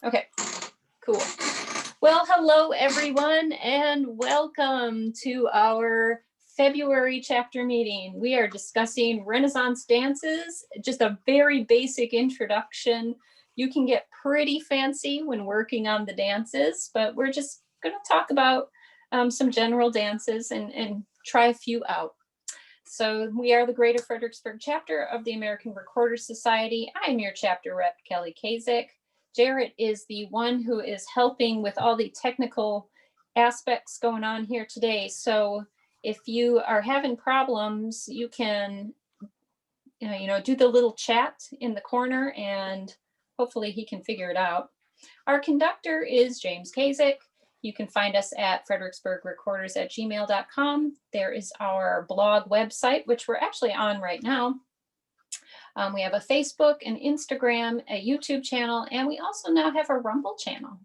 Okay, cool. Well, hello everyone, and welcome to our February chapter meeting. We are discussing Renaissance dances, just a very basic introduction. You can get pretty fancy when working on the dances, but we're just going to talk about some general dances and try a few out. So we are the Greater Fredericksburg chapter of the American Recorders Society. I'm your chapter rep, Kelly Kazak. Jarrett is the one who is helping with all the technical aspects going on here today. So if you are having problems, you can, do the little chat in the corner and hopefully he can figure it out. Our conductor is James Kazak. You can find us at fredericksburgrecorders@gmail.com. There is our blog website, which we're actually on right now. We have a Facebook, an Instagram, a YouTube channel, and we also now have a Rumble channel.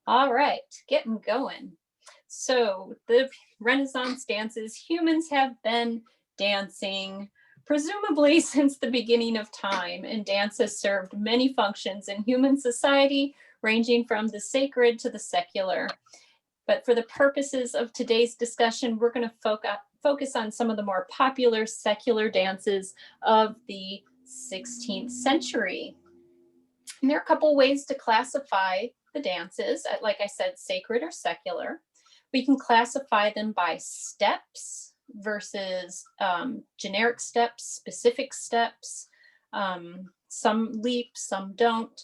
All right, getting going. So the Renaissance dances, humans have been dancing presumably since the beginning of time, and dance has served many functions in human society, ranging from the sacred to the secular. But for the purposes of today's discussion, we're going to focus on some of the more popular secular dances of the 16th century. And there are a couple ways to classify the dances, like I said, sacred or secular. We can classify them by steps versus generic steps, specific steps. Some leap, some don't.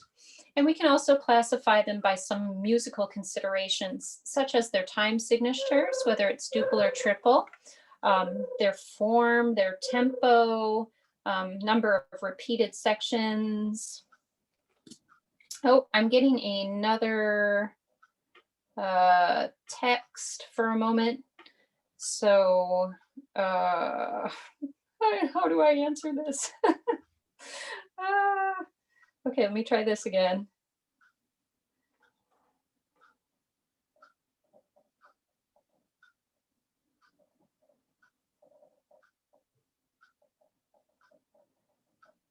And we can also classify them by some musical considerations, such as their time signatures, whether it's duple or triple, their form, their tempo, number of repeated sections. Oh, I'm getting another text for a moment. So how do I answer this? Okay, let me try this again.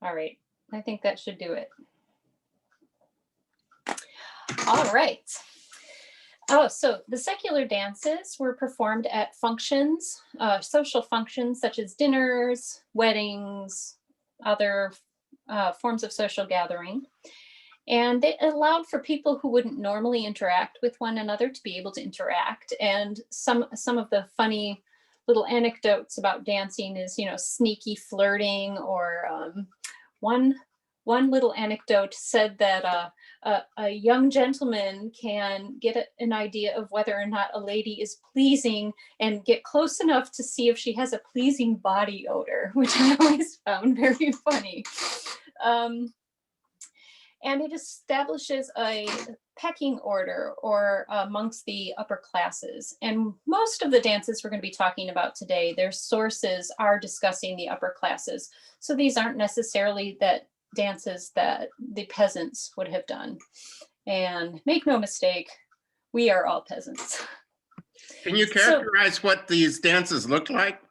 All right, I think that should do it. All right. Oh, so the secular dances were performed at functions, social functions such as dinners, weddings, other forms of social gathering. And it allowed for people who wouldn't normally interact with one another to be able to interact. And some of the funny little anecdotes about dancing is, sneaky flirting, or one little anecdote said that a young gentleman can get an idea of whether or not a lady is pleasing and get close enough to see if she has a pleasing body odor, which I always found very funny. And it establishes a pecking order or amongst the upper classes. And most of the dances we're going to be talking about today, their sources are discussing the upper classes. So these aren't necessarily dances that the peasants would have done. And make no mistake, we are all peasants. Can you characterize what these dances look like?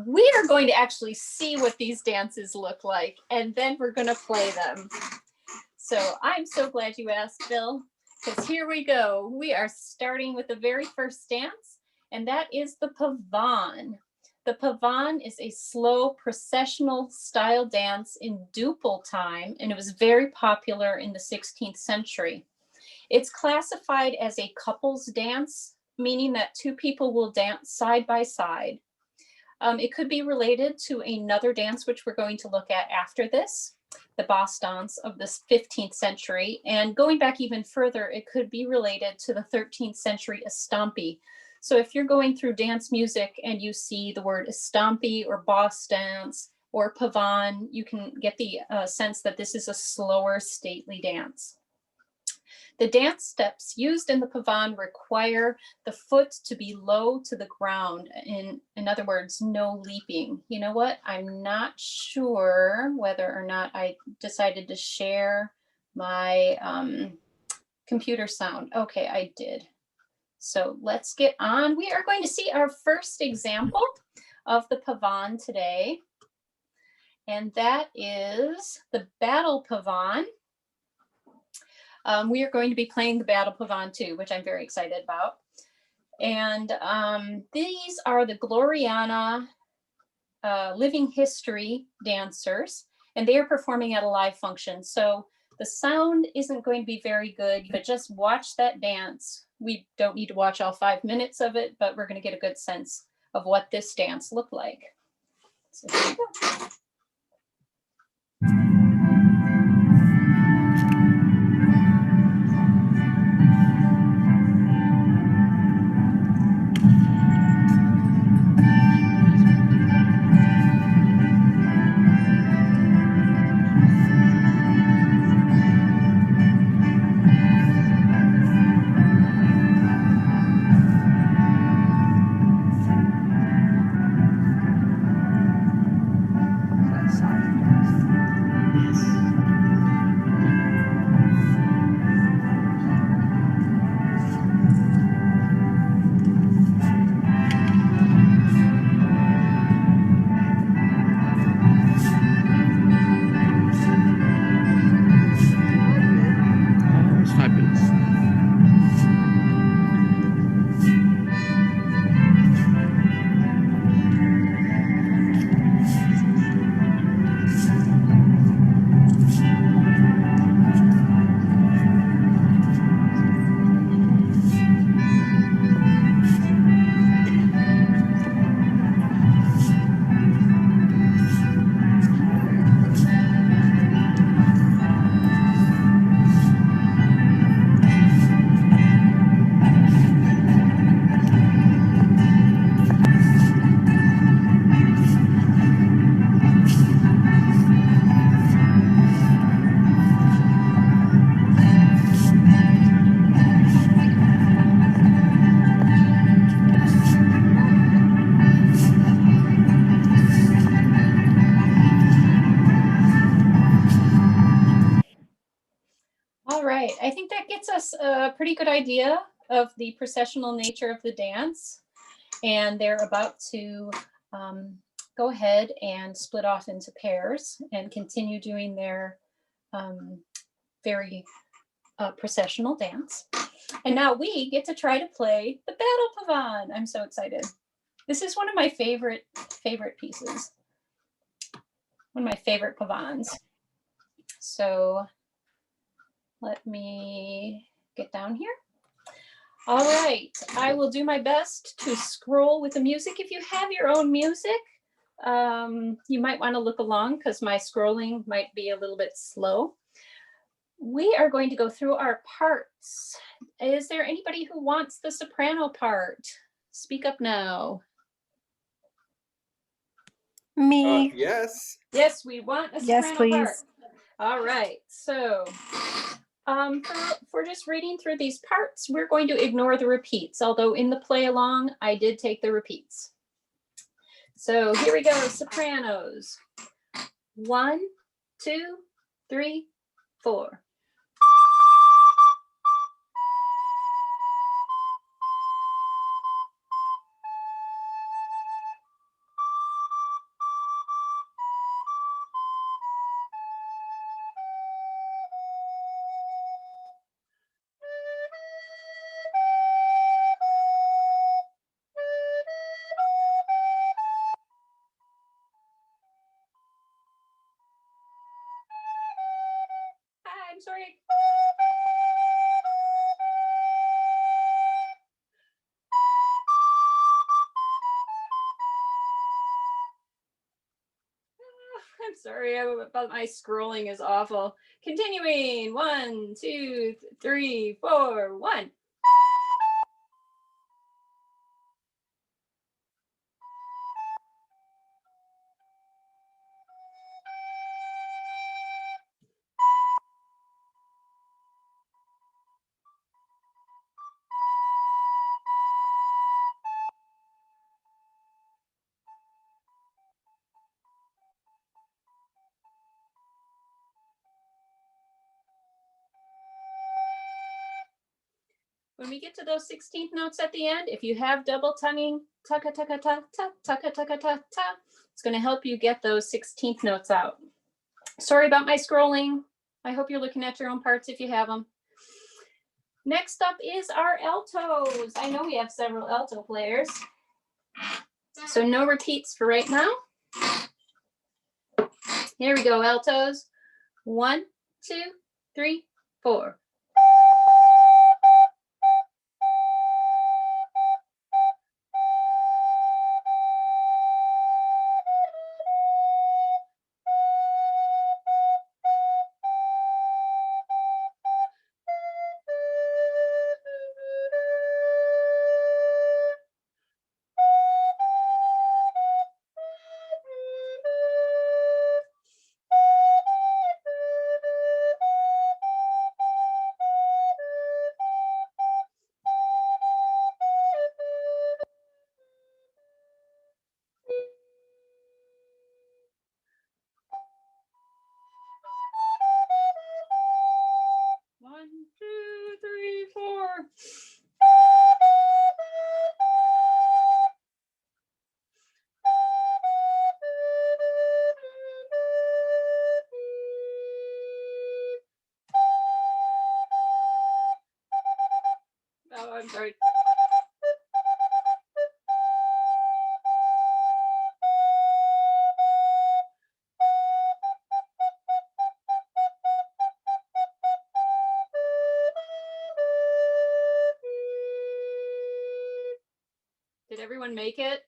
We are going to actually see what these dances look like, and then we're going to play them. So I'm so glad you asked, Bill, because here we go. We are starting with the very first dance, and that is the Pavan. The Pavan is a slow processional style dance in duple time, and it was very popular in the 16th century. It's classified as a couples dance, meaning that two people will dance side by side. It could be related to another dance, which we're going to look at after this, the Basse Dance of the 15th century. And going back even further, it could be related to the 13th century estampe. So if you're going through dance music and you see the word estampe or Basse Dance or Pavan, you can get the sense that this is a slower, stately dance. The dance steps used in the Pavan require the foot to be low to the ground. In other words, no leaping. You know what? I'm not sure whether or not I decided to share my computer sound. Okay, I did. So let's get on. We are going to see our first example of the Pavan today. And that is the Battle Pavan. We are going to be playing the Battle Pavan too, which I'm very excited about. And these are the Gloriana Living History dancers, and they are performing at a live function. So the sound isn't going to be very good, but just watch that dance. We don't need to watch all 5 minutes of it, but we're going to get a good sense of what this dance looked like. So here we go. I think that gets us a pretty good idea of the processional nature of the dance. And they're about to go ahead and split off into pairs and continue doing their very processional dance. And now we get to try to play the Battle Pavan. I'm so excited. This is one of my favorite pieces. One of my favorite pavans. So let me get down here. All right, I will do my best to scroll with the music. If you have your own music, you might want to look along because my scrolling might be a little bit slow. We are going to go through our parts. Is there anybody who wants the soprano part? Speak up now. Me. Yes. Yes, we want a soprano Yes, please. part. All right, so for just reading through these parts, we're going to ignore the repeats, although in the play along, I did take the repeats. So here we go, sopranos. 1, 2, 3, 4. I'm sorry. I'm sorry, but my scrolling is awful. Continuing, 1, 2, 3, 4, 1. When we get to those 16th notes at the end, if you have double tonguing, taka taka ta ta taka taka ta ta, it's going to help you get those 16th notes out. Sorry about my scrolling. I hope you're looking at your own parts if you have them. Next up is our altos. I know we have several alto players. So no repeats for right now. Here we go, altos. 1, 2, 3, 4. One, two, three, four. Oh, I'm sorry. Did everyone make it?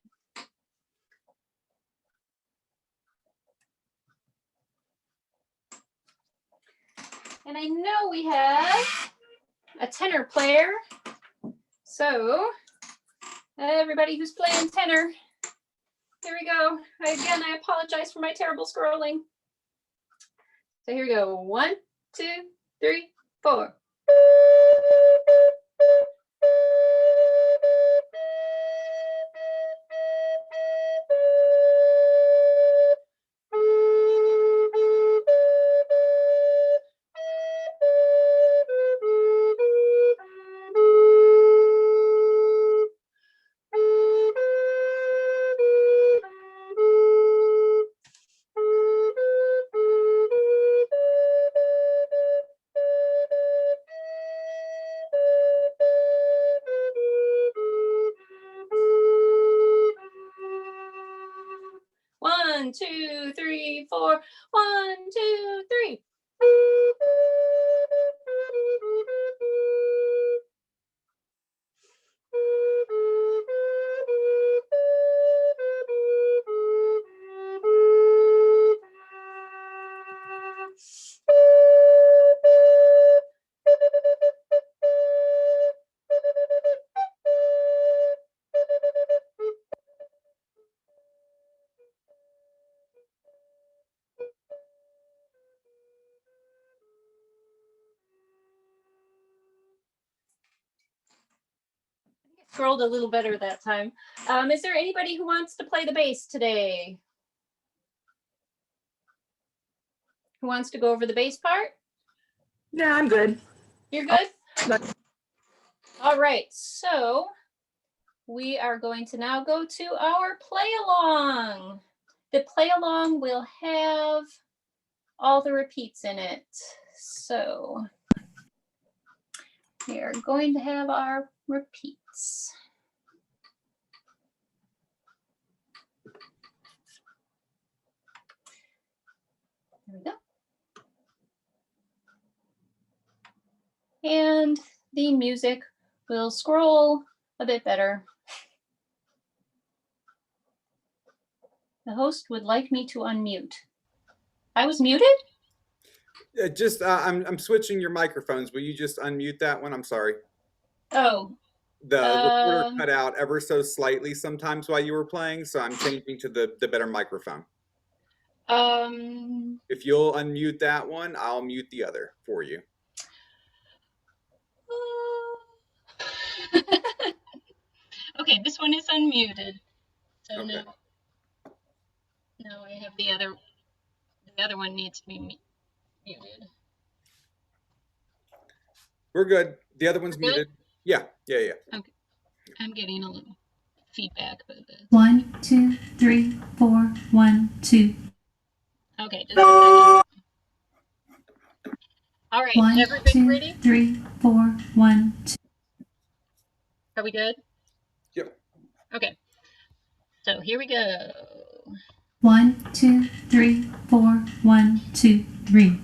And I know we have a tenor player. So everybody who's playing tenor, here we go. Again, I apologize for my terrible scrolling. So here we go. 1, 2, 3, 4. One, two, three, four. 1, 2, 3. Scrolled a little better that time. Is there anybody who wants to play the bass today? Who wants to go over the bass part? Yeah, I'm good. You're good? All right, so we are going to now go to our play along. The play along will have all the repeats in it. So we are going to have our repeats. There we go. And the music will scroll a bit better. The host would like me to unmute. I was muted? I'm switching your microphones. Will you just unmute that one? I'm sorry. Oh. The recorder cut out ever so slightly sometimes while you were playing, so I'm changing to the better microphone. If you'll unmute that one, I'll mute the other for you. Okay, this one is unmuted. So Okay. now I have the other one needs to be muted. We're good. The other one's muted. Yeah. Okay. I'm getting a little feedback about this. 1, 2, 3, 4, 1, 2. Okay, just a second. All right, 1, everybody 2, ready? 3, 4, 1, 2. Are we good? Yep. Okay. So here we go. 1, 2, 3, 4, 1, 2, 3.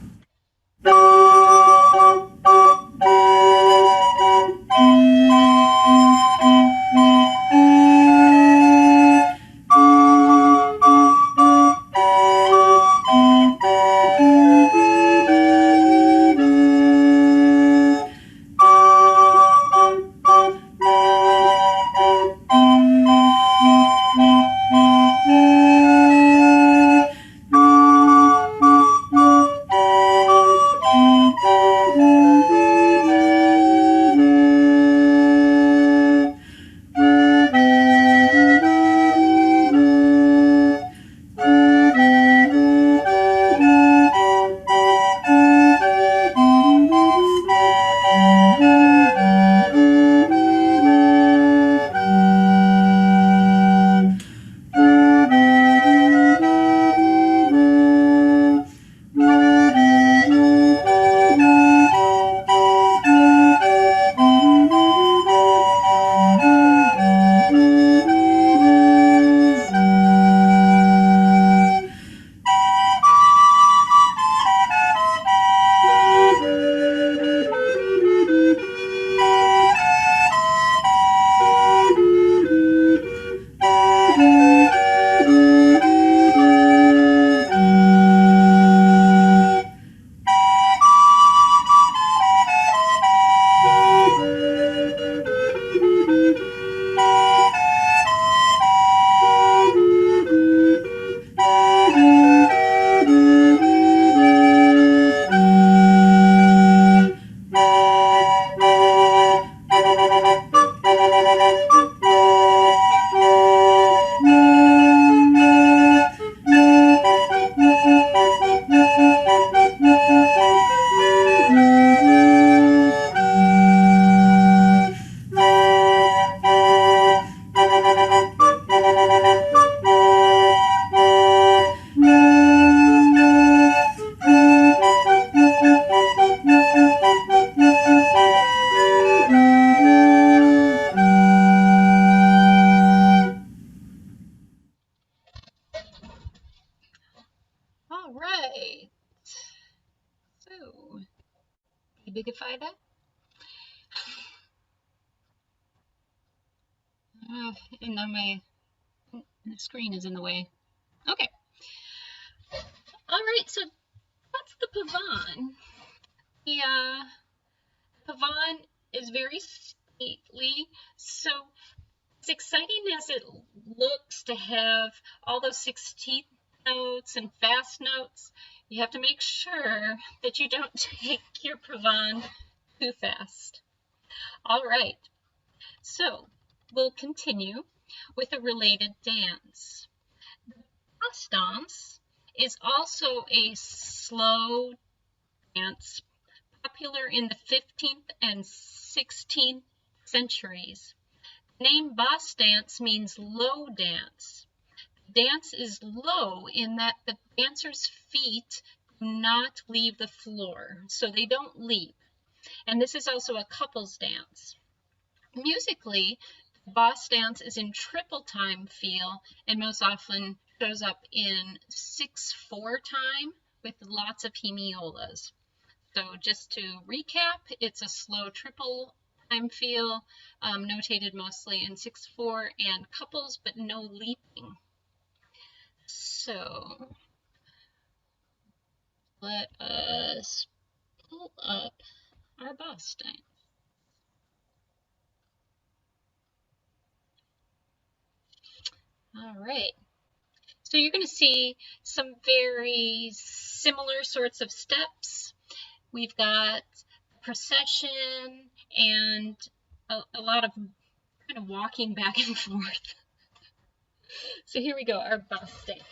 All right. So, bigify that. And now my screen is in the way. Okay. All right. So that's the Pavan. The Pavan is very stately. So as exciting as it looks to have all those 16th notes and fast notes, you have to make sure that you don't take your Pavan too fast. All right, so we'll continue with a related dance. The Basse Dance is also a slow dance popular in the 15th and 16th centuries. The name Basse dance means low dance. The dance is low in that the dancer's feet do not leave the floor, so they don't leap. And this is also a couples dance. Musically, the Basse dance is in triple time feel and most often shows up in 6/4 time with lots of hemiolas. So just to recap, it's a slow triple time feel, notated mostly in 6/4 and couples, but no leaping. So let us pull up our Basse dance. All right. So you're going to see some very similar sorts of steps. We've got procession and a lot of kind of walking back and forth. So here we go, our Basse dance.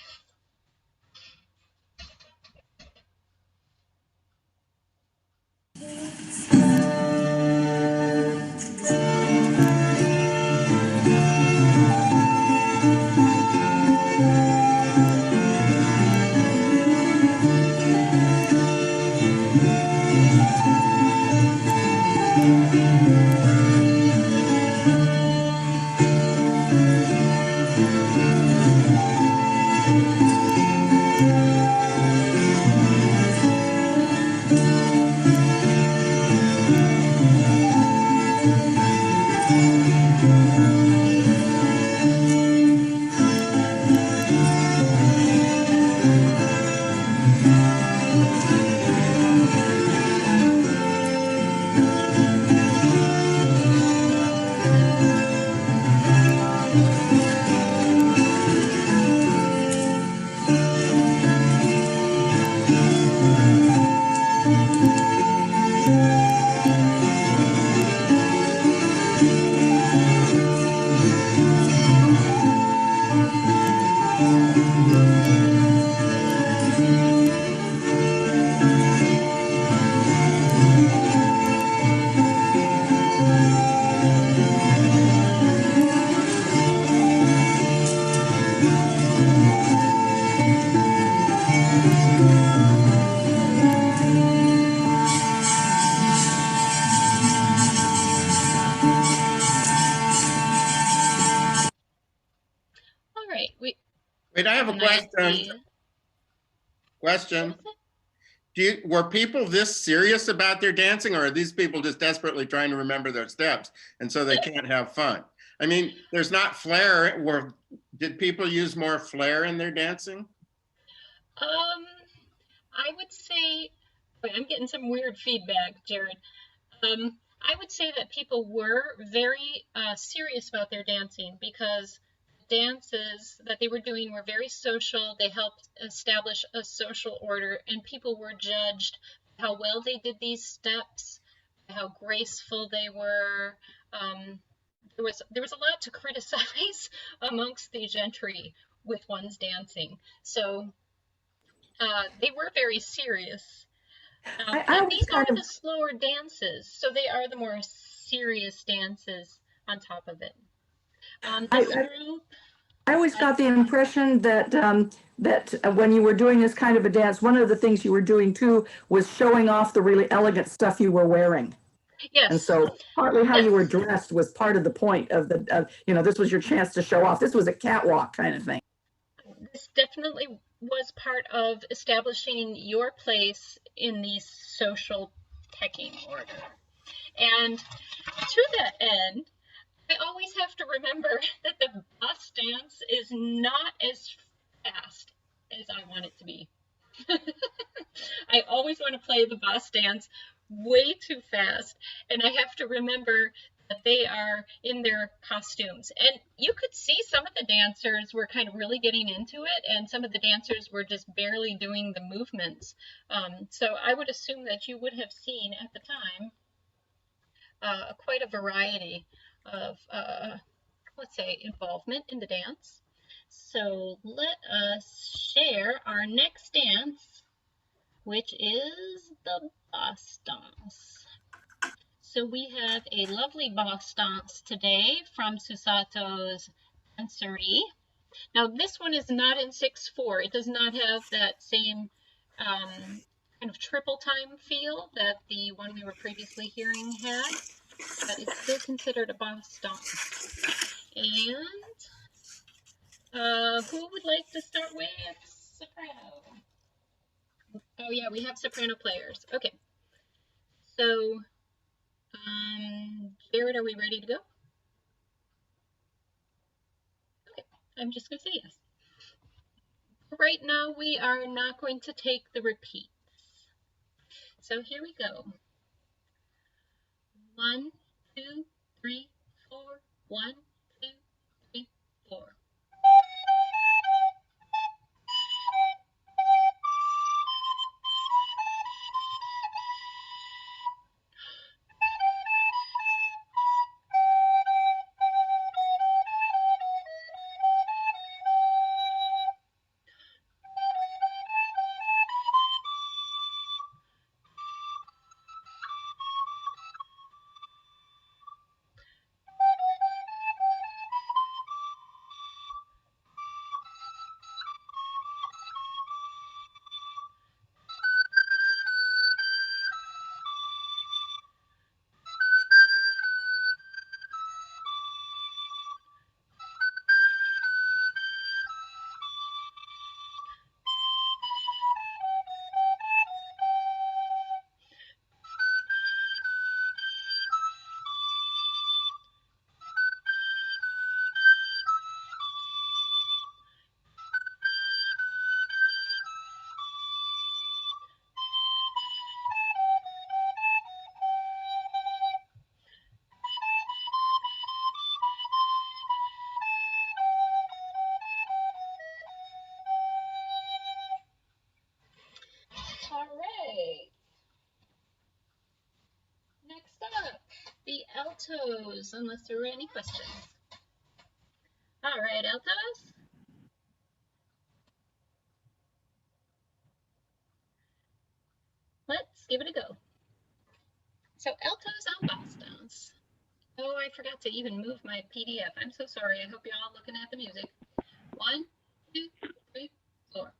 All right. Wait, I have a question. Question. Were people this serious about their dancing, or are these people just desperately trying to remember their steps and so they can't have fun? I mean, there's not flair. Did people use more flair in their dancing? I would say, wait, I'm getting some weird feedback, Jared. I would say that people were very serious about their dancing because dances that they were doing were very social. They helped establish a social order, and people were judged how well they did these steps, how graceful they were. There was a lot to criticize amongst the gentry with one's dancing. So they were very serious. And these are the slower dances, so they are the more serious dances on top of it. I always got the impression that when you were doing this kind of a dance, one of the things you were doing too was showing off the really elegant stuff you were wearing. Yes. And so partly how you were dressed was part of the point of this was your chance to show off. This was a catwalk kind of thing. This definitely was part of establishing your place in the social pecking order. And to that end, I always have to remember that the Basse dance is not as fast as I want it to be. I always want to play the Basse dance way too fast, and I have to remember that they are in their costumes. And you could see some of the dancers were kind of really getting into it, and some of the dancers were just barely doing the movements. So I would assume that you would have seen at the time quite a variety of, let's say, involvement in the dance. So let us share our next dance, which is the Basse dance. So we have a lovely Basse dance today from Susato's Danserye. Now this one is not in 6/4. It does not have that same kind of triple time feel that the one we were previously hearing had, but it's still considered a Basse dance. And who would like to start with soprano? Oh yeah, we have soprano players. Okay. So, Jared, are we ready to go? Okay, I'm just gonna say yes. Right now, we are not going to take the repeats. So here we go. 1, 2, 3, 4. 1, 2, 3, 4. altos, unless there were any questions. All right, altos. Let's give it a go. So altos on Basse Dance. Oh, I forgot to even move my PDF. I'm so sorry. I hope you're all looking at the music. 1, 2, 3, 4.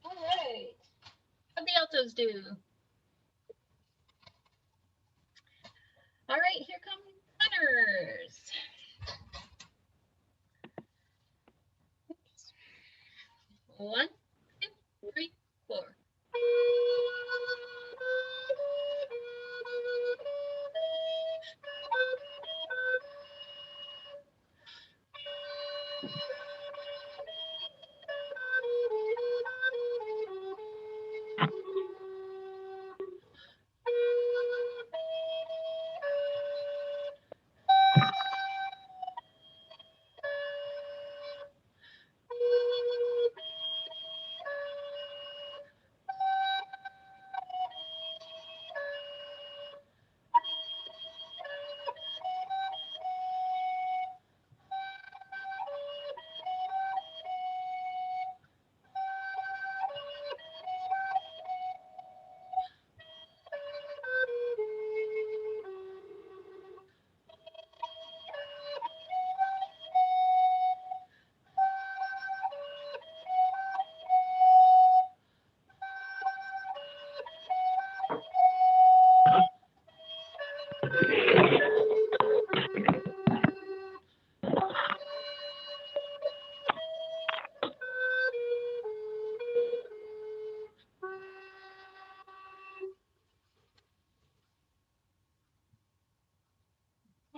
All right. How'd the altos do? All right, here come runners. Oops. 1, 2, 3, 4.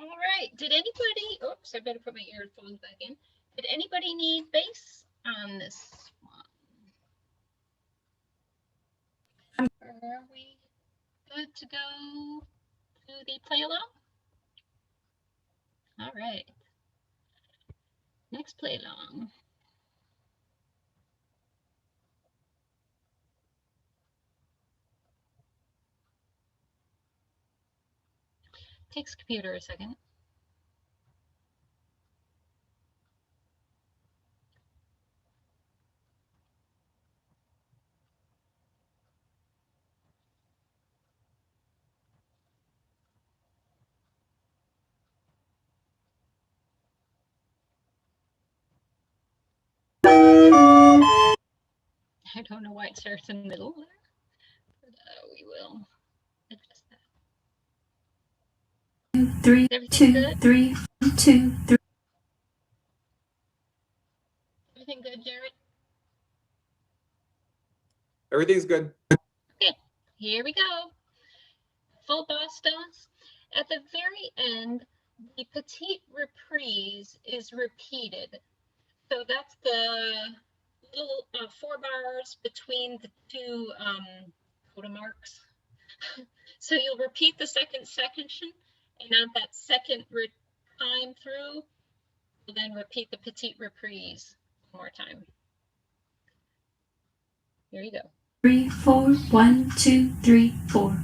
All right, did anybody, oops, I better put my earphones back in. Did anybody need bass on this one? Are we good to go to the play along? All right, next play along. Takes computer a second. I don't know why it starts in the middle there, but we will adjust that. 3, Everything 2, good? 3, 2, 3. Everything good, Jared? Everything's good. Okay, here we go. Full Basse Dance. At the very end, the petite reprise is repeated. So that's the little 4 bars between the two coda marks. So you'll repeat the second section, and on that second time through, you'll then repeat the petite reprise one more time. Here you go. 3, 4, 1, 2, 3, 4.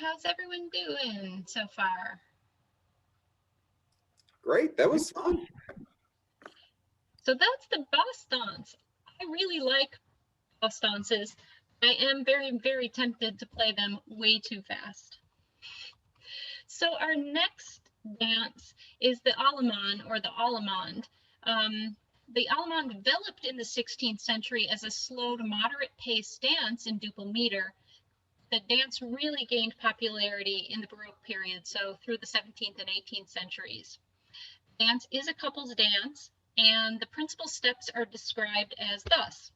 How's everyone doing so far? Great, that was fun. So that's the Basse dance. I really like Basse dances. I am very, very tempted to play them way too fast. So our next dance is the Alemain or the Allemande. The Allemande developed in the 16th century as a slow to moderate pace dance in duple meter. The dance really gained popularity in the Baroque period, so through the 17th and 18th centuries. Dance is a couple's dance, and the principal steps are described as thus.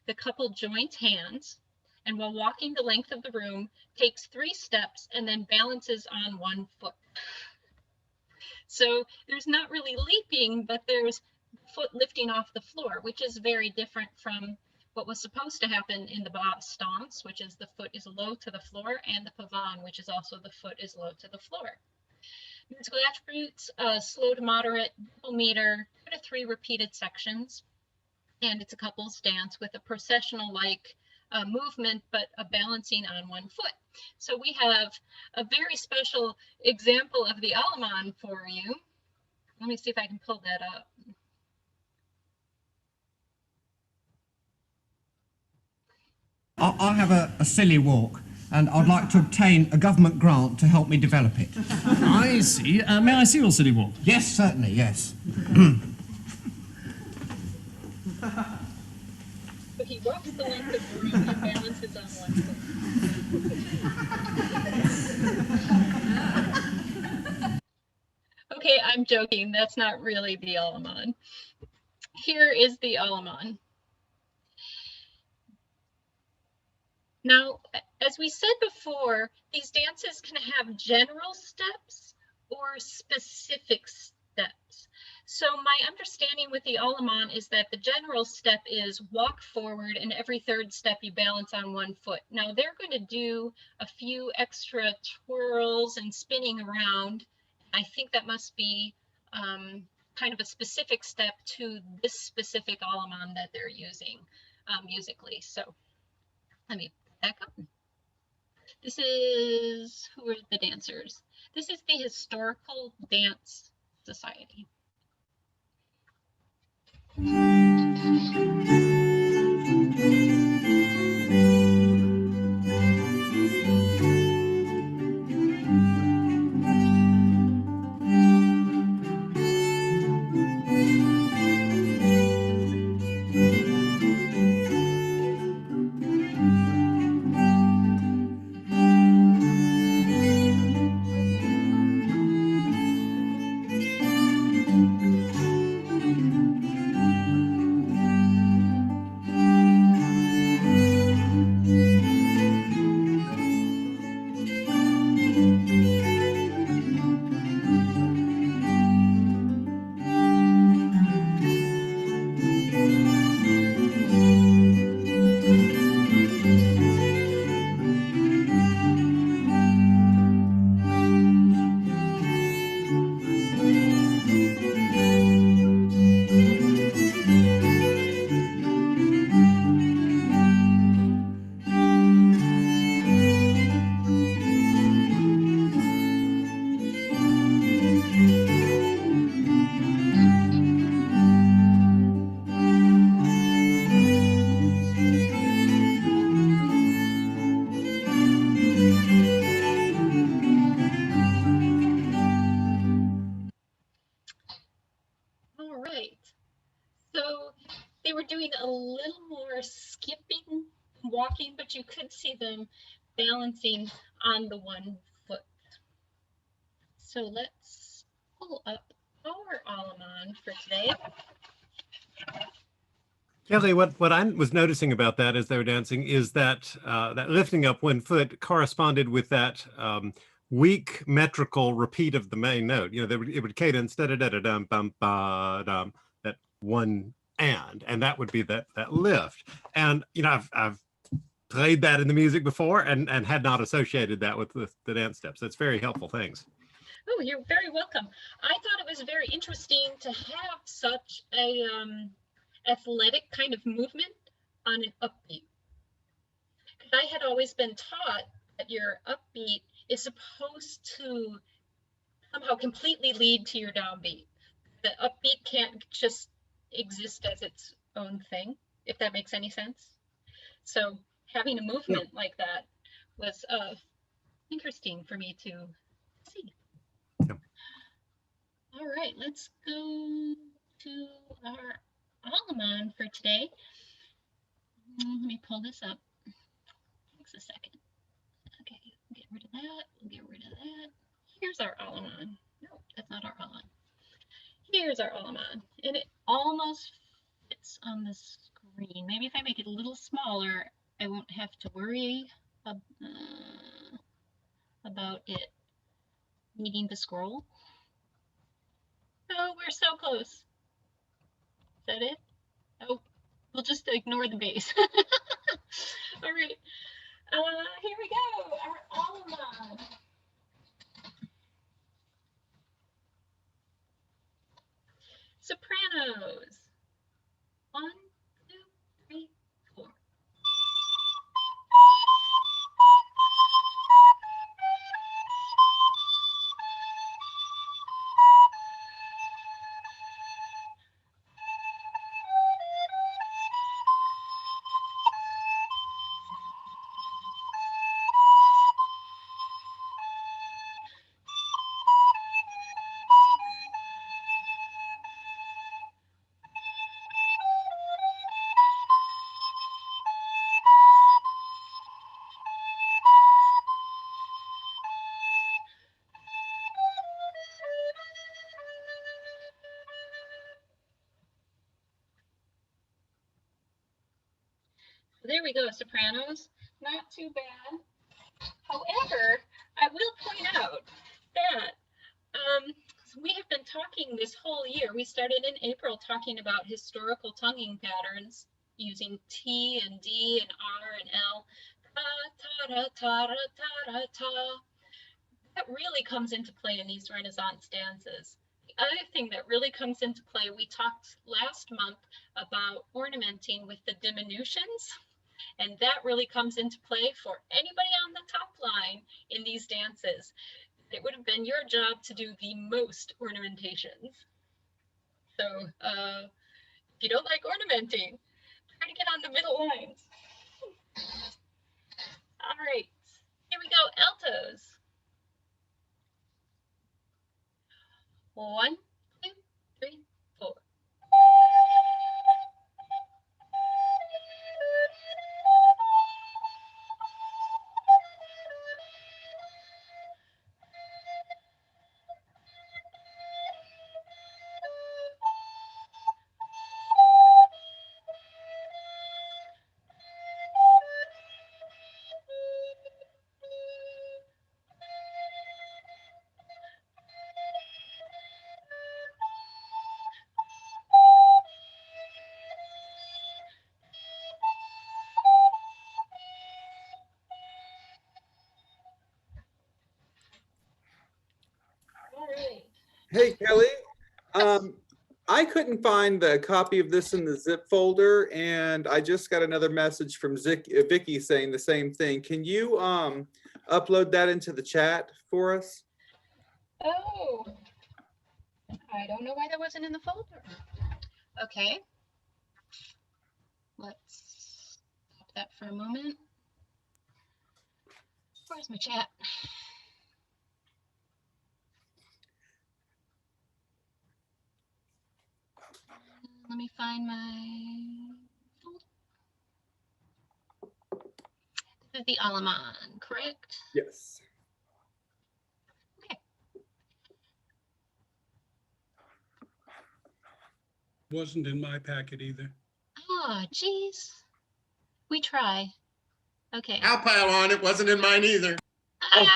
The couple joins hands, and while walking the length of the room, takes 3 steps and then balances on 1 foot. So there's not really leaping, but there's foot lifting off the floor, which is very different from what was supposed to happen in the Basse dance, which is the foot is low to the floor, and the Pavan, which is also the foot is low to the floor. Musical attributes, slow to moderate, double meter, 2 to 3 repeated sections, and it's a couple's dance with a processional-like movement, but a balancing on 1 foot. So we have a very special example of the Alemain for you. Let me see if I can pull that up. I have a silly walk, and I'd like to obtain a government grant to help me develop it. I see. May I see your silly walk? Yes, certainly, yes. So he walks the length of the room and balances on 1 foot. Okay, I'm joking. That's not really the Alemain. Here is the Alemain. Now, as we said before, these dances can have general steps or specific steps. So my understanding with the Alemain is that the general step is walk forward, and every 3rd step you balance on 1 foot. Now they're going to do a few extra twirls and spinning around. I think that must be kind of a specific step to this specific Alemain that they're using musically. So Let me back up. This is, who are the dancers? This is the Historical Dance Society. All right. So they were doing a little more skipping, walking, but you could see them balancing on the one foot. So let's pull up our Alemain for today. Kelly, what I was noticing about that as they were dancing is that that lifting up one foot corresponded with that weak metrical repeat of the main note. You know, it would cadence da da da da dum bum ba dum, that one and that would be that lift. And you know, I've played that in the music before and had not associated that with the dance steps. That's very helpful. Thanks. Oh, you're very welcome. I thought it was very interesting to have such a athletic kind of movement on an upbeat. Because I had always been taught that your upbeat is supposed to somehow completely lead to your downbeat. The upbeat can't just exist as its own thing, if that makes any sense. So having a movement like that was interesting for me to see. Yeah. All right, let's go to our Alemain for today. Let me pull this up. Takes a second. Okay, get rid of that. We'll get rid of that. Here's our Alemain. No, that's not our Alemain. Here's our Alemain, and it almost fits on the screen. Maybe if I make it a little smaller, I won't have to worry about it needing to scroll. Oh, we're so close. Is that it? Oh, we'll just ignore the bass. All right, here we go, our Alemain. Sopranos. 1, 2, 3, 4. There we go, sopranos. Not too bad. However, I will point out that we have been talking this whole year. We started in April talking about historical tonguing patterns using T and D and R and L. Ta, ta, ta, ta, ta, ta, ta. That really comes into play in these Renaissance dances. The other thing that really comes into play, we talked last month about ornamenting with the diminutions. And that really comes into play for anybody on the top line in these dances. It would have been your job to do the most ornamentations. So if you don't like ornamenting, try to get on the middle lines. All right, here we go, altos. 1, 2, 3, 4. All right. Hey, Kelly. I couldn't find the copy of this in the zip folder, and I just got another message from Vicky saying the same thing. Can you upload that into the chat for us? Oh, I don't know why that wasn't in the folder. Okay. Let's stop that for a moment. Where's my chat? Let me find my folder. This is the Alemain, correct? Yes. Okay. Wasn't in my packet either. Oh, geez. We try. Okay. I'll pile on. It wasn't in mine either. Ah!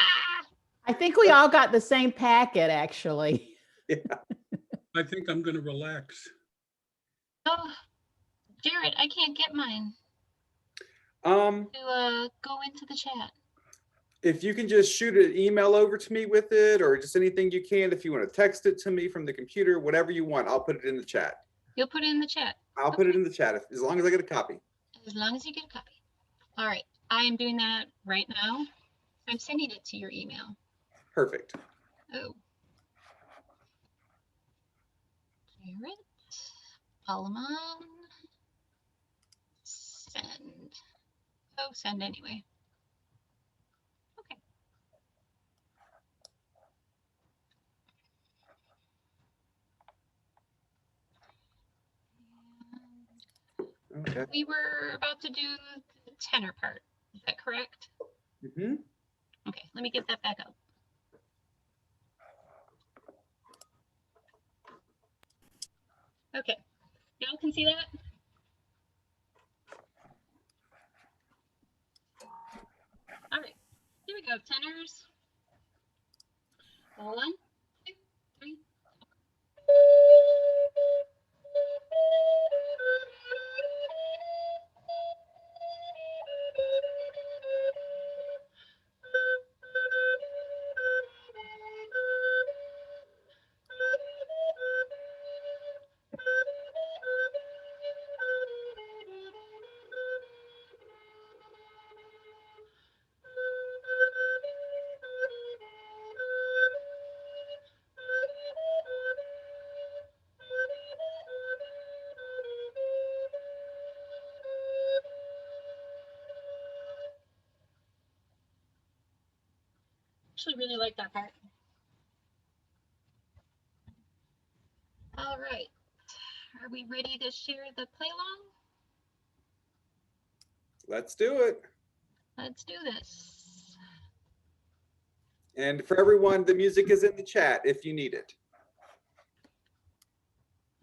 I think we all got the same packet, actually. Yeah. I think I'm going to relax. Oh, Jared, I can't get mine to go into the chat. If you can just shoot an email over to me with it, or just anything you can, if you want to text it to me from the computer, whatever you want, I'll put it in the chat. You'll put it in the chat. I'll put it in the chat as long as I get a copy. As long as you get a copy. All right. I am doing that right now. I'm sending it to your email. Perfect. Oh. Jared. Alemain. Send. Oh, send anyway. Okay. Okay. We were about to do the tenor part. Is that correct? Mm-hmm. Okay, let me get that back up. Okay, y'all can see that? All right, here we go, tenors. 1, 2, 3. Actually really like that part. All right, are we ready to share the play along? Let's do it. Let's do this. And for everyone, the music is in the chat if you need it.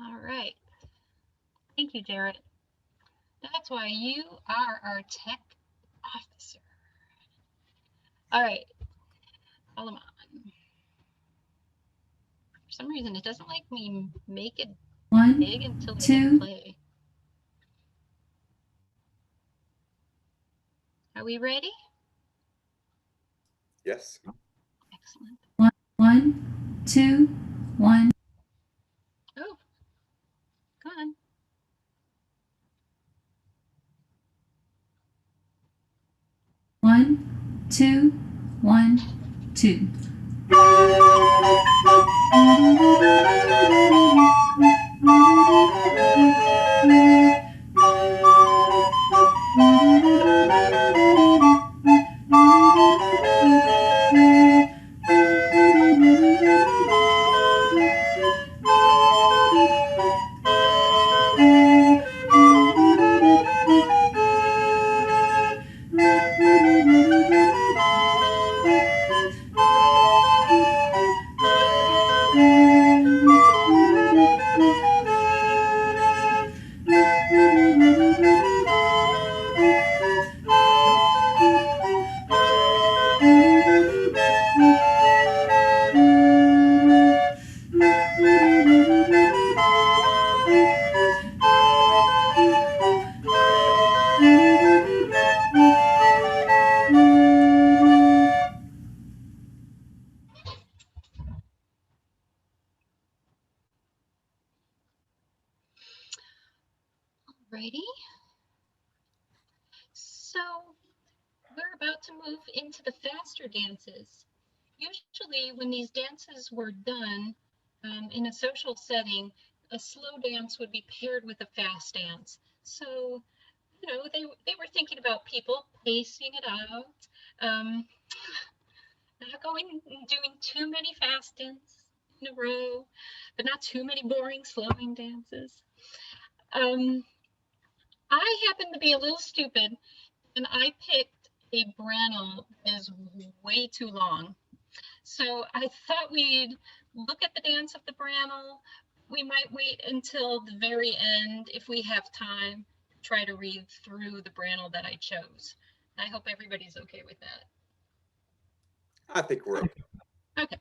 All right. Thank you, Jared. That's why you are our tech officer. All right. Alemain. For some reason, it doesn't like me make it 1, big until we 2. hit play. Are we ready? Yes. Excellent. 1, 2, 1. Oh, come on. 1, 2, 1, 2. Alrighty. So we're about to move into the faster dances. Usually when these dances were done in a social setting, a slow dance would be paired with a fast dance. So, you know, they were thinking about people pacing it out, not doing too many fast dances in a row, but not too many boring slowing dances. I happen to be a little stupid, and I picked a Bransle that is way too long. So I thought we'd look at the dance of the Bransle. We might wait until the very end if we have time to try to read through the Bransle that I chose. I hope everybody's okay with that. I think we're okay. Okay.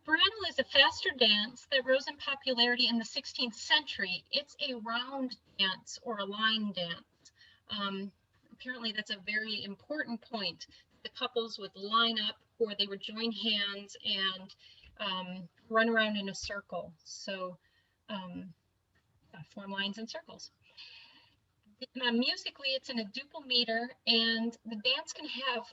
Bransle is a faster dance that rose in popularity in the 16th century. It's a round dance or a line dance. Apparently that's a very important point. The couples would line up or they would join hands and run around in a circle. So form lines and circles. Musically, it's in a duple meter, and the dance can have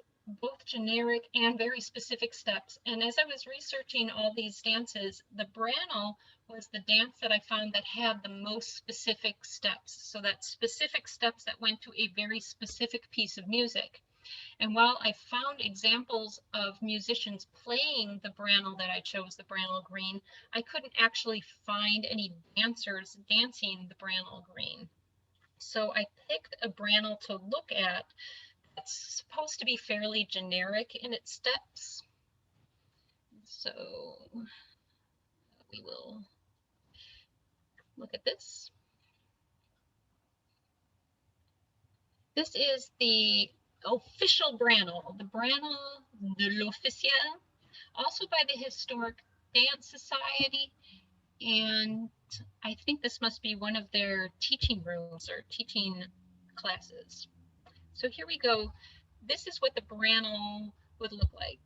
both generic and very specific steps. And as I was researching all these dances, the Bransle was the dance that I found that had the most specific steps. So that's specific steps that went to a very specific piece of music. And while I found examples of musicians playing the Bransle that I chose, the Bransle Green, I couldn't actually find any dancers dancing the Bransle Green. So I picked a Bransle to look at that's supposed to be fairly generic in its steps. So we will look at this. This is the official Bransle, the Bransle de l'Officiel, also by the Historic Dance Society. And I think this must be one of their teaching rooms or teaching classes. So here we go. This is what the Bransle would look like.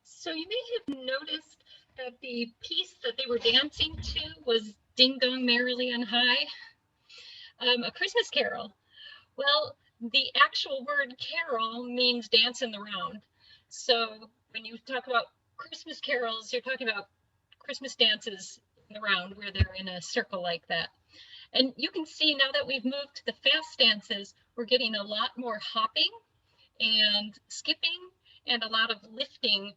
So you may have noticed that the piece that they were dancing to was Ding Dong Merrily on High, a Christmas carol. Well, the actual word carol means dance in the round. So when you talk about Christmas carols, you're talking about Christmas dances in the round where they're in a circle like that. And you can see now that we've moved to the fast dances, we're getting a lot more hopping and skipping and a lot of lifting,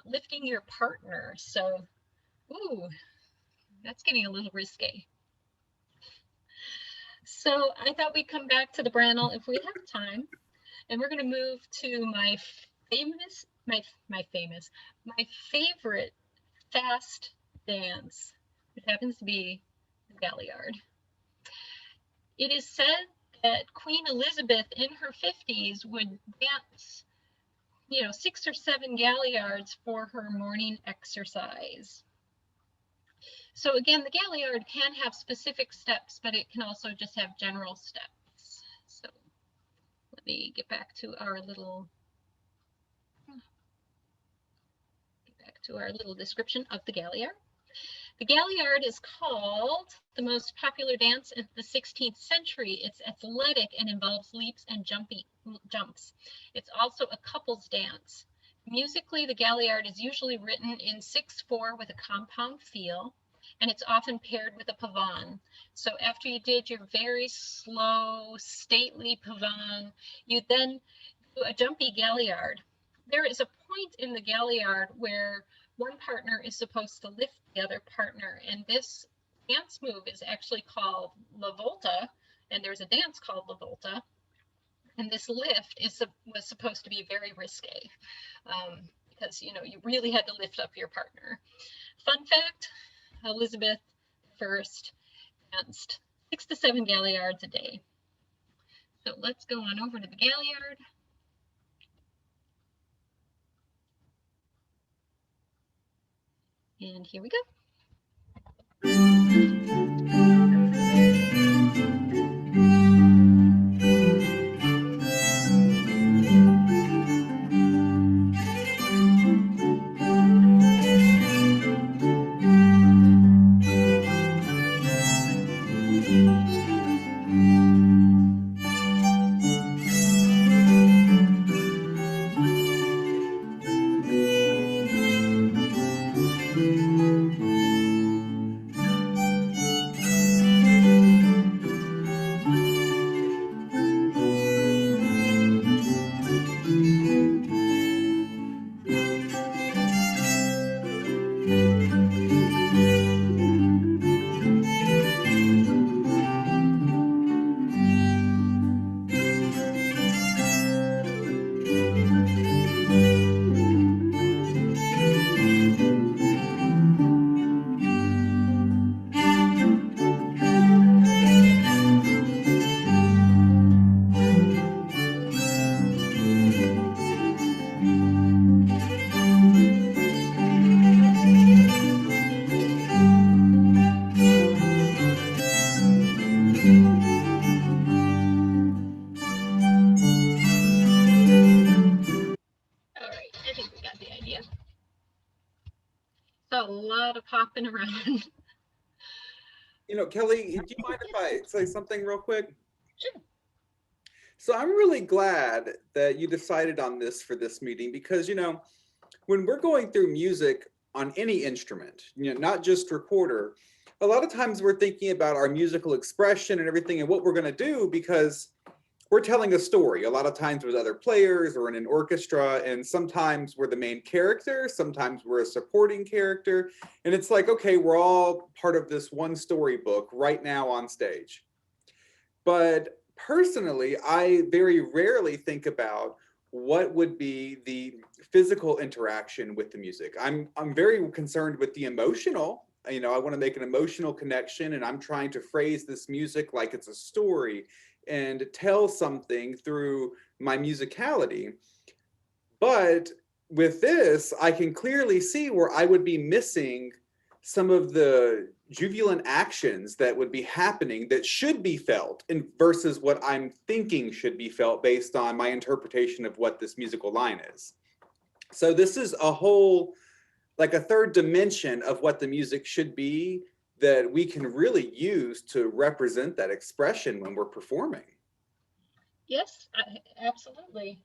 lifting your partner. So, ooh, that's getting a little risque. So I thought we'd come back to the Bransle if we have time, and we're going to move to my favorite fast dance, which happens to be the Galliard. It is said that Queen Elizabeth in her 50s would dance, 6 or 7 Galliards for her morning exercise. So again, the Galliard can have specific steps, but it can also just have general steps. So let me get back to our little description of the Galliard. The Galliard is called the most popular dance in the 16th century. It's athletic and involves leaps and jumps. It's also a couples dance. Musically, the Galliard is usually written in 6/4 with a compound feel, and it's often paired with a Pavan. So after you did your very slow, stately Pavan, you then do a jumpy Galliard. There is a point in the Galliard where one partner is supposed to lift the other partner, and this dance move is actually called La Volte, and there's a dance called La Volte, and this lift was supposed to be very risque, because you really had to lift up your partner. Fun fact, Elizabeth I danced 6 to 7 Galliards a day. So let's go on over to the Galliard. And here we go. A lot of hopping around. Kelly, do you mind if I say something real quick? Sure. So I'm really glad that you decided on this for this meeting because, when we're going through music on any instrument, not just recorder, a lot of times we're thinking about our musical expression and everything and what we're going to do because we're telling a story. A lot of times with other players or in an orchestra, and sometimes we're the main character, sometimes we're a supporting character, and it's like, okay, we're all part of this one storybook right now on stage. But personally, I very rarely think about what would be the physical interaction with the music. I'm very concerned with the emotional. I want to make an emotional connection, and I'm trying to phrase this music like it's a story and tell something through my musicality. But with this, I can clearly see where I would be missing some of the jubilant actions that would be happening that should be felt versus what I'm thinking should be felt based on my interpretation of what this musical line is. So this is a whole like a third dimension of what the music should be that we can really use to represent that expression when we're performing. Yes, absolutely.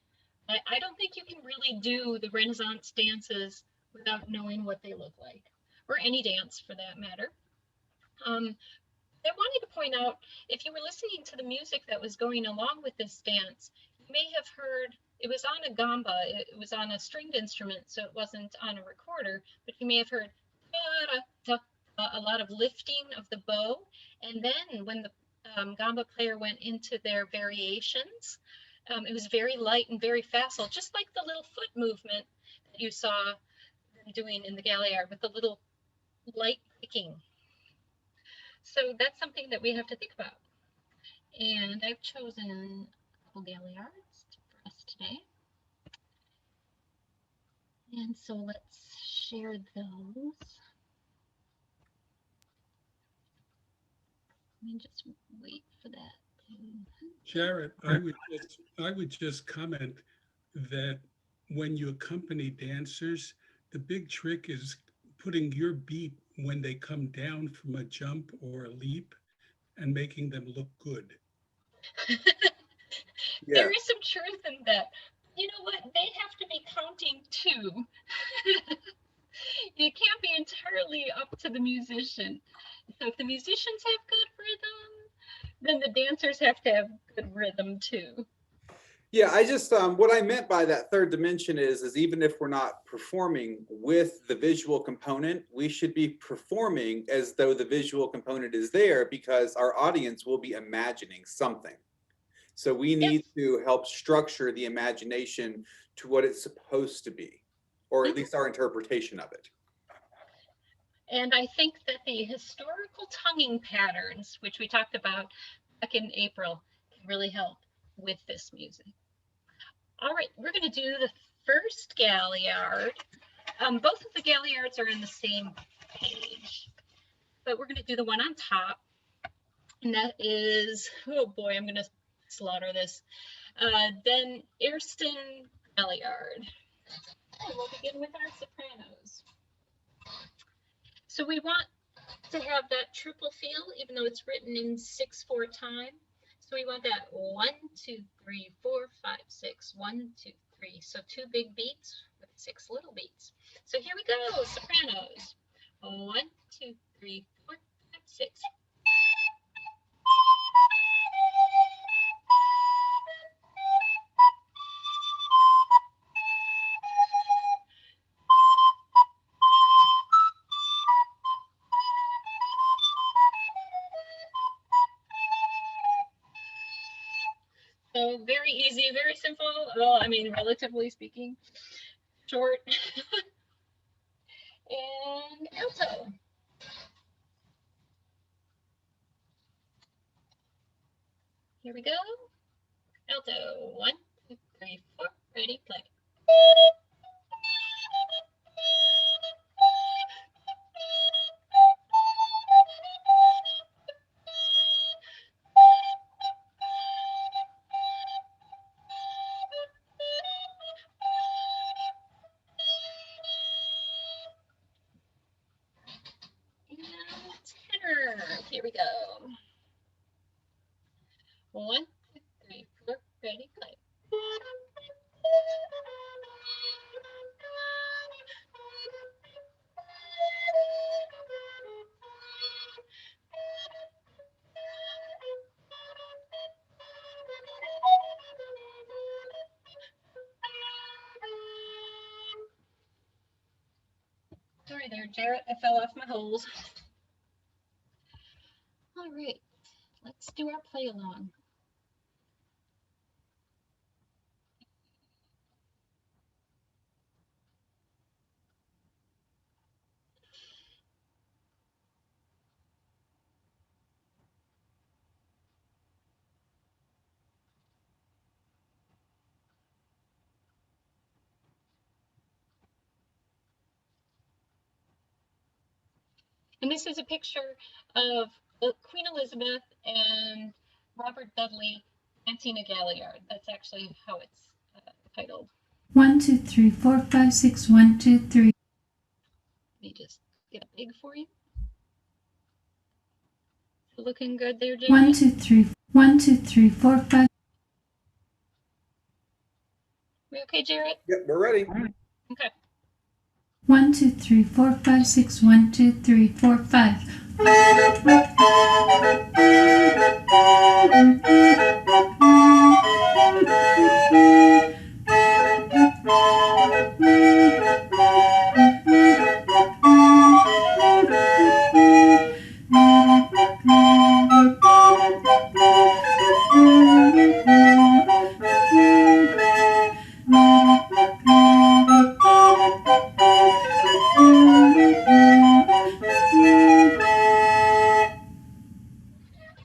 I don't think you can really do the Renaissance dances without knowing what they look like, or any dance for that matter. I wanted to point out, if you were listening to the music that was going along with this dance, you may have heard, it was on a gamba, it was on a stringed instrument, so it wasn't on a recorder, but you may have heard a lot of lifting of the bow. And then when the gamba player went into their variations, it was very light and very facile, just like the little foot movement that you saw them doing in the Galliard with the little light clicking. So that's something that we have to think about. And I've chosen a couple Galliards for us today. And so let's share those. Let me just wait for that. Jarrett, I would just comment that when you accompany dancers, the big trick is putting your beat when they come down from a jump or a leap and making them look good. Yeah. There is some truth in that. You know what? They have to be counting too. It can't be entirely up to the musician. So if the musicians have good rhythm, then the dancers have to have good rhythm too. Yeah, I just, what I meant by that third dimension is even if we're not performing with the visual component, we should be performing as though the visual component is there, because our audience will be imagining something. So we need to help structure the imagination to what it's supposed to be, or at least our interpretation of it. And I think that the historical tonguing patterns, which we talked about back in April, can really help with this music. All right, we're going to do the first Galliard. Both of the Galliards are in the same page, but we're going to do the one on top. And that is, oh boy, I'm going to slaughter this. Then iersten Galliard. And we'll begin with our sopranos. So we want to have that triple feel, even though it's written in 6/4 time. So we want that 1, 2, 3, 4, 5, 6, 1, 2, 3. So 2 big beats with 6 little beats. So here we go, sopranos. 1, 2, 3, 4, 5, 6. So very easy, very simple. Well, I mean, relatively speaking, short. And alto. Here we go. Alto. 1, 2, 3, 4. Ready, play. Here we go. 1, 2, 3, 4. Ready, play. Sorry there, Jarrett. I fell off my holes. All right, let's do our play along. And this is a picture of Queen Elizabeth and Robert Dudley dancing a Galliard. That's actually how it's titled. 1, 2, 3, 4, 5, 6, 1, 2, 3. just get it big for you. Looking good there, Jared? 1, 2, 3, 1, 2, 3, 4, 5. We okay, Jared? Yep, we're ready. Okay. 1, 2, 3, 4, 5, 6. 1, 2, 3, 4, 5.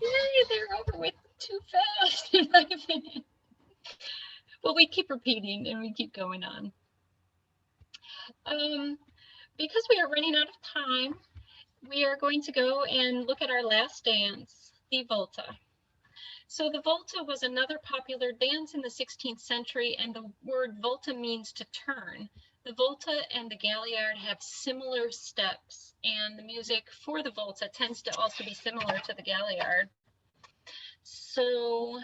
Yay, they're over with too fast in my opinion. Well, we keep repeating and we keep going on. Because we are running out of time, we are going to go and look at our last dance, the Volte. So the Volte was another popular dance in the 16th century, and the word Volte means to turn. The Volte and the Galliard have similar steps, and the music for the Volte tends to also be similar to the Galliard. So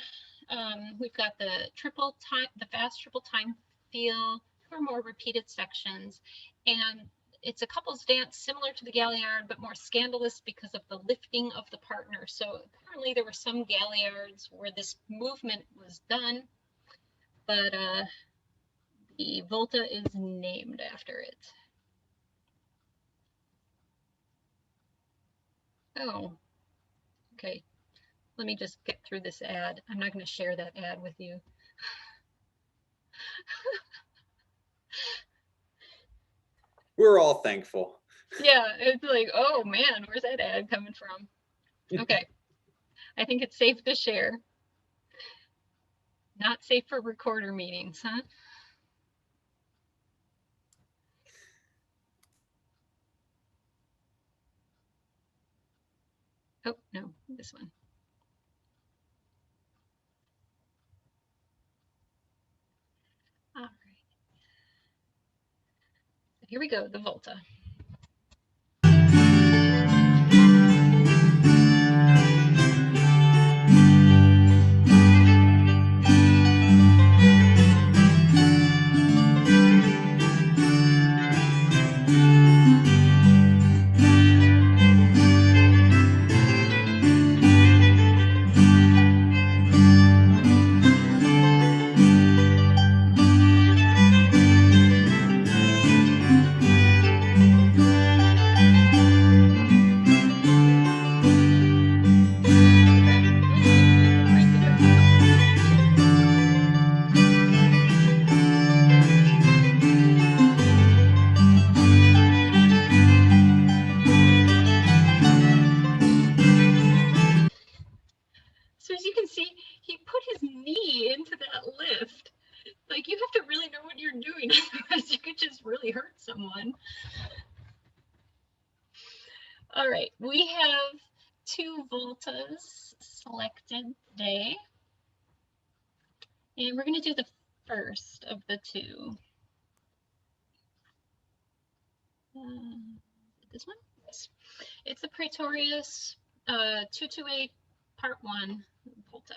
we've got the triple time, the fast triple time feel, or more repeated sections, and it's a couples dance similar to the Galliard, but more scandalous because of the lifting of the partner. So apparently there were some Galliards where this movement was done, but the Volte is named after it. Oh, okay. Let me just get through this ad. I'm not going to share that ad with you. We're all thankful. Yeah, it's like, oh man, where's that ad coming from? Okay. I think it's safe to share. Not safe for recorder meetings, huh? Oh, no, this one. All right. Here we go, the Volte. So as you can see, he put his knee into that lift. Like, you have to really know what you're doing, otherwise you could just really hurt someone. All right, we have 2 Voltas selected today. And we're going to do the first of the 2. This one? Yes. It's the Praetorius 228 Part 1 Volte.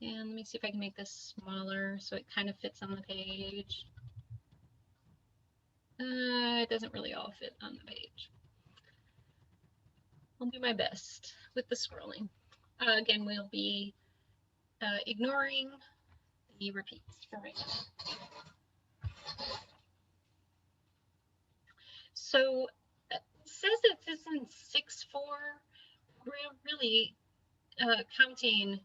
And let me see if I can make this smaller so it kind of fits on the page. It doesn't really all fit on the page. I'll do my best with the scrolling. Again, we'll be ignoring the repeats for right now. So it says that this is in 6/4. We're really counting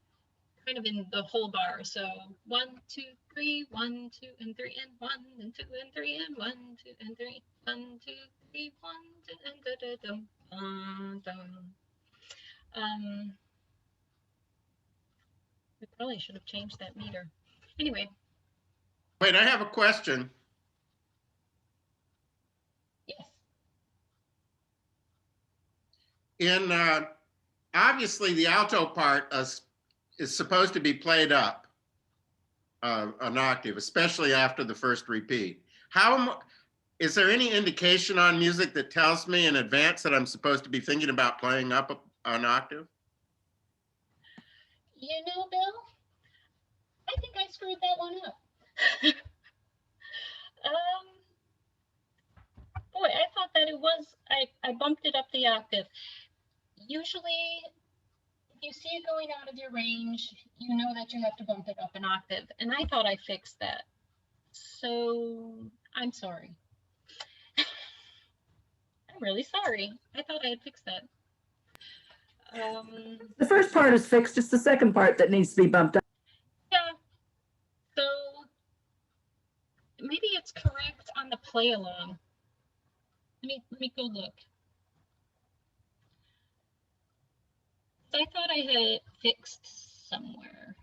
kind of in the whole bar. So 1, 2, 3, 1, 2, and 3, and 1, and 2, and 3, and 1, 2, and 3, 1, 2, 3, 1, 2, and da da dum, we probably should have changed that meter. Anyway. Wait, I have a question. Yes. In obviously the alto part is supposed to be played up an octave, especially after the first repeat. How is there any indication on music that tells me in advance that I'm supposed to be thinking about playing up an octave? You know, Bill, I think I screwed that one up. Boy, I thought that it was, I bumped it up the octave. Usually, if you see it going out of your range, you know that you have to bump it up an octave. And I thought I fixed that. So I'm sorry. I'm really sorry. I thought I had fixed that. The first part is fixed, it's the second part that needs to be bumped up. Yeah. So maybe it's correct on the play along. Let me go look. I thought I had it fixed somewhere.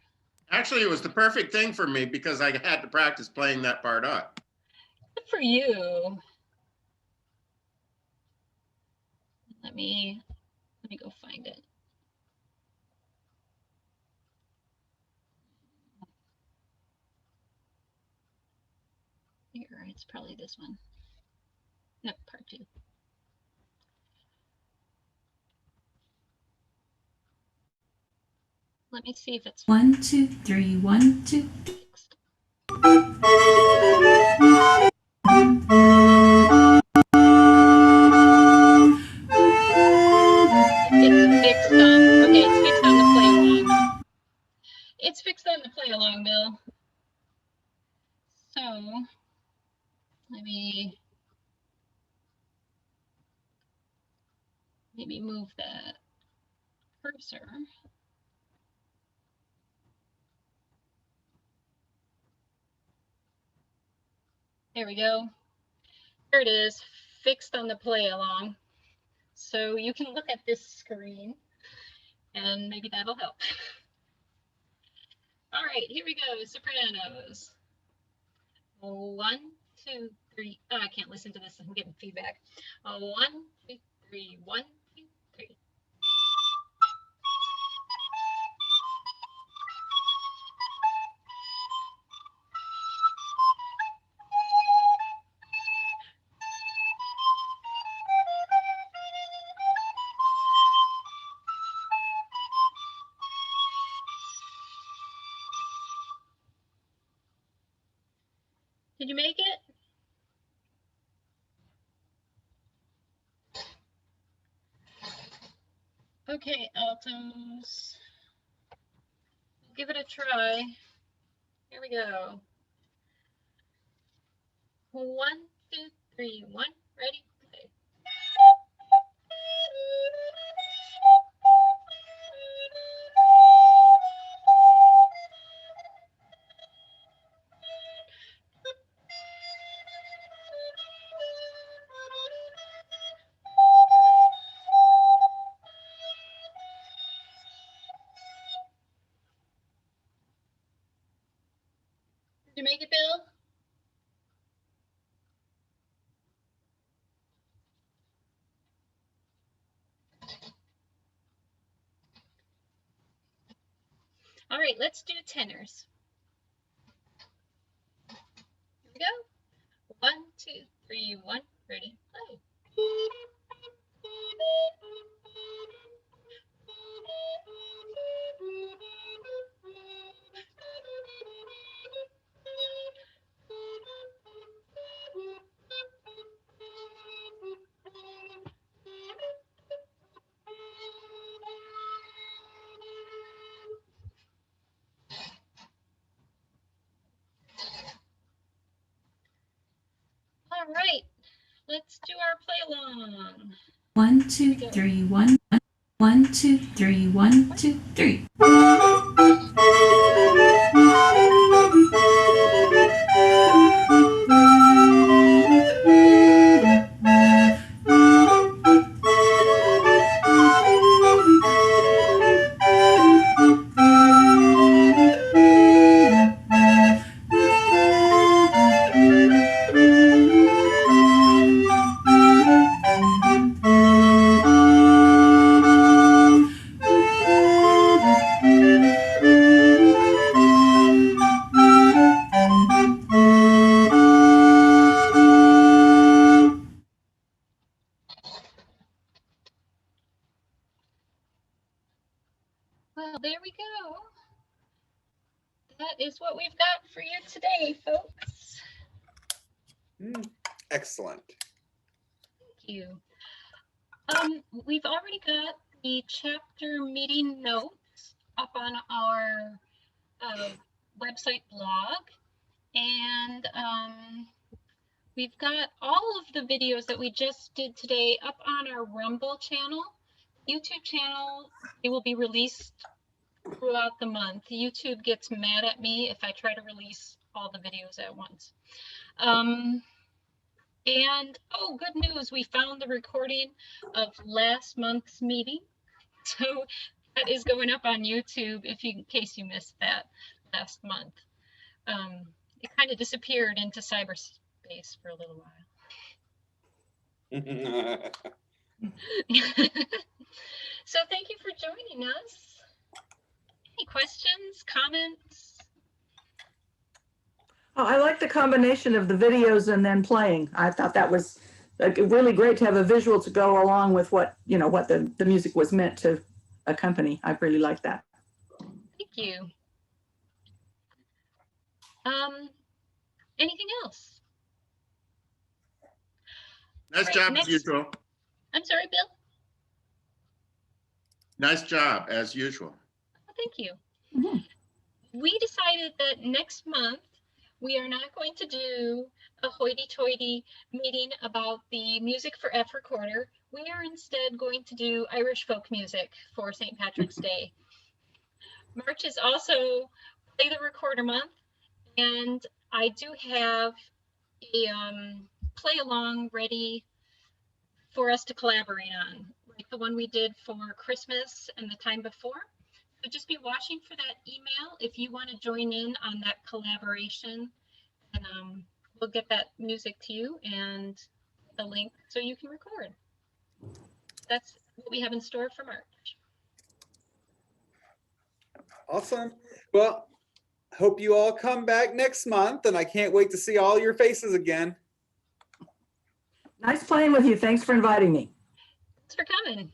Actually, it was the perfect thing for me because I had to practice playing that part up. Good for you. Let me go find it. Here, it's probably this one. No, part 2. Let me see if it's 1, 2, 3, 1, 2. fixed. It's fixed on, okay, it's fixed on the play along. It's fixed on the play along, Bill. So, let me maybe move that cursor. There we go. There it is, fixed on the play along. So you can look at this screen and maybe that'll help. All right, here we go, sopranos. 1, 2, 3. Oh, I can't listen to this, I'm getting feedback. 1, 2, 3, 1, 2, 3. Did you make it? Okay, altos. Give it a try. Here we go. 1, 2, 3, 1. Ready? Play. Did you make it, Bill? All right, let's do tenors. Here we go. 1, 2, 3, 1. Ready? Play. All right, let's do our play along. 1, 2, 3, 1. 1, 2, 3, 1, 2, 3. Well, there we go. That is what we've got for you today, folks. Excellent. Thank you. We've already got the chapter meeting notes up on our website blog, and we've got all of the videos that we just did today up on our Rumble channel. YouTube channel, it will be released throughout the month. YouTube gets mad at me if I try to release all the videos at once. And oh, good news, we found the recording of last month's meeting. So that is going up on YouTube in case you missed that last month. It kind of disappeared into cyberspace for a little while. So thank you for joining us. Any questions, comments? Oh, I like the combination of the videos and then playing. I thought that was really great to have a visual to go along with what, you know, what the music was meant to accompany. I really like that. Thank you. Anything else? Nice Right, job next- as usual. I'm sorry, Bill? Nice job as usual. Thank you. Mhm. We decided that next month we are not going to do a hoity-toity meeting about the Music for F recorder. We are instead going to do Irish folk music for St. Patrick's Day. March is also Play the Recorder Month, and I do have a play along ready for us to collaborate on, like the one we did for Christmas and the time before. So just be watching for that email if you want to join in on that collaboration, and we'll get that music to you and the link so you can record. That's what we have in store for March. Awesome. Well, hope you all come back next month, and I can't wait to see all your faces again. Nice playing with you. Thanks for inviting me. Thanks for coming.